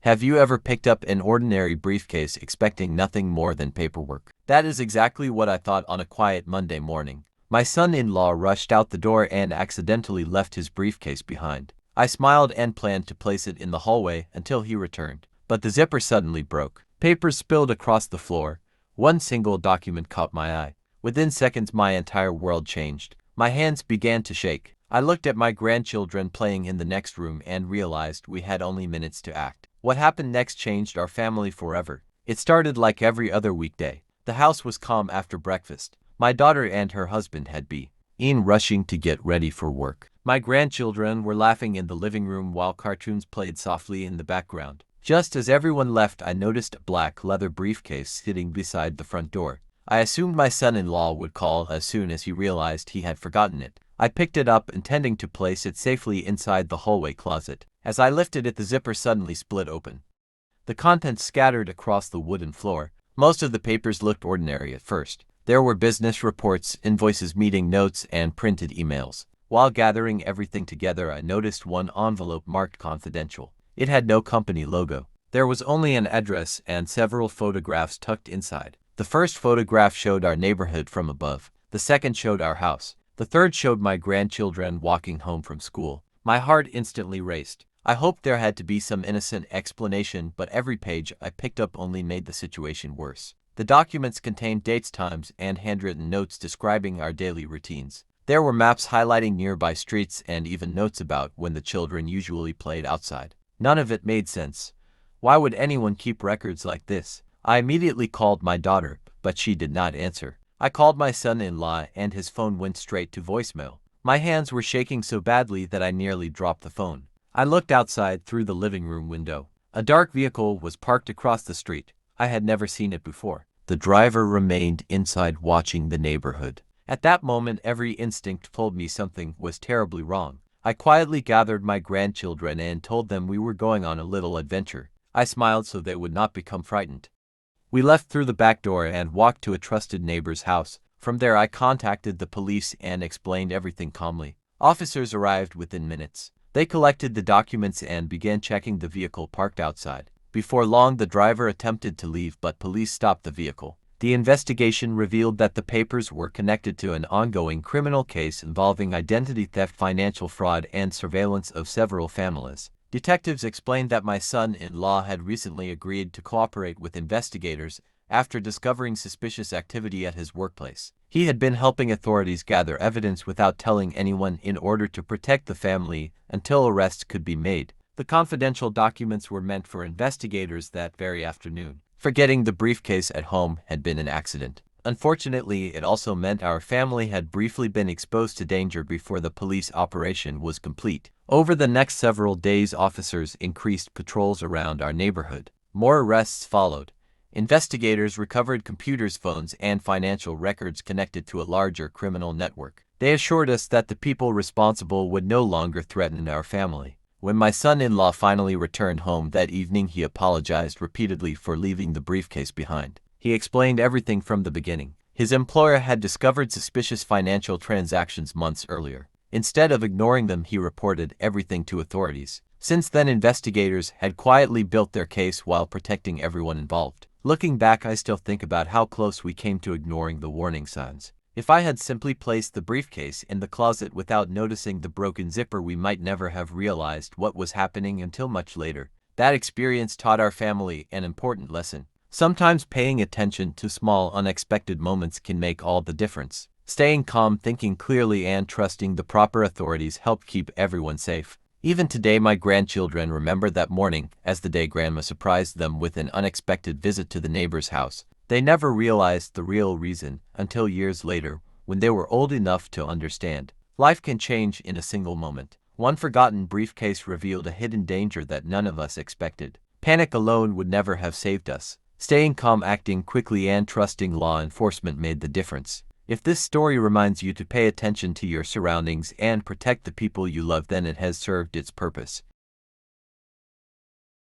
Have you ever picked up an ordinary briefcase expecting nothing more than paperwork? That is exactly what I thought on a quiet Monday morning. My son-in-law rushed out the door and accidentally left his briefcase behind. I smiled and planned to place it in the hallway until he returned, but the zipper suddenly broke. Papers spilled across the floor. One single document caught my eye. Within seconds, my entire world changed. My hands began to shake. I looked at my grandchildren playing in the next room and realized we had only minutes to act. What happened next changed our family forever. It started like every other weekday. The house was calm after breakfast. My daughter and her husband had been rushing to get ready for work. My grandchildren were laughing in the living room while cartoons played softly in the background. Just as everyone left, I noticed a black leather briefcase sitting beside the front door. I assumed my son-in-law would call as soon as he realized he had forgotten it. I picked it up, intending to place it safely inside the hallway closet. As I lifted it, the zipper suddenly split open. The contents scattered across the wooden floor. Most of the papers looked ordinary at first. There were business reports, invoices, meeting notes, and printed emails. While gathering everything together, I noticed one envelope marked confidential. It had no company logo. There was only an address and several photographs tucked inside. The first photograph showed our neighborhood from above. The second showed our house. The third showed my grandchildren walking home from school. My heart instantly raced. I hoped there had to be some innocent explanation, but every page I picked up only made the situation worse. The documents contained dates, times, and handwritten notes describing our daily routines. There were maps highlighting nearby streets and even notes about when the children usually played outside. None of it made sense. Why would anyone keep records like this? I immediately called my daughter, but she did not answer. I called my son-in-law and his phone went straight to voicemail. My hands were shaking so badly that I nearly dropped the phone. I looked outside through the living room window. A dark vehicle was parked across the street. I had never seen it before. The driver remained inside watching the neighborhood. At that moment, every instinct told me something was terribly wrong. I quietly gathered my grandchildren and told them we were going on a little adventure. I smiled so they would not become frightened. We left through the back door and walked to a trusted neighbor's house. From there, I contacted the police and explained everything calmly. Officers arrived within minutes. They collected the documents and began checking the vehicle parked outside. Before long, the driver attempted to leave, but police stopped the vehicle. The investigation revealed that the papers were connected to an ongoing criminal case involving identity theft, financial fraud, and surveillance of several families. Detectives explained that my son-in-law had recently agreed to cooperate with investigators after discovering suspicious activity at his workplace. He had been helping authorities gather evidence without telling anyone in order to protect the family until arrests could be made. The confidential documents were meant for investigators that very afternoon. Forgetting the briefcase at home had been an accident. Unfortunately, it also meant our family had briefly been exposed to danger before the police operation was complete. Over the next several days, officers increased patrols around our neighborhood. More arrests followed. Investigators recovered computers, phones, and financial records connected to a larger criminal network. They assured us that the people responsible would no longer threaten our family. When my son-in-law finally returned home that evening, he apologized repeatedly for leaving the briefcase behind. He explained everything from the beginning. His employer had discovered suspicious financial transactions months earlier. Instead of ignoring them, he reported everything to authorities. Since then, investigators had quietly built their case while protecting everyone involved. Looking back, I still think about how close we came to ignoring the warning signs. If I had simply placed the briefcase in the closet without noticing the broken zipper, we might never have realized what was happening until much later. That experience taught our family an important lesson. Sometimes paying attention to small, unexpected moments can make all the difference. Staying calm, thinking clearly, and trusting the proper authorities help keep everyone safe. Even today, my grandchildren remember that morning as the day Grandma surprised them with an unexpected visit to the neighbor's house. They never realized the real reason until years later, when they were old enough to understand. Life can change in a single moment. One forgotten briefcase revealed a hidden danger that none of us expected. Panic alone would never have saved us. Staying calm, acting quickly, and trusting law enforcement made the difference. If this story reminds you to pay attention to your surroundings and protect the people you love, then it has served its purpose.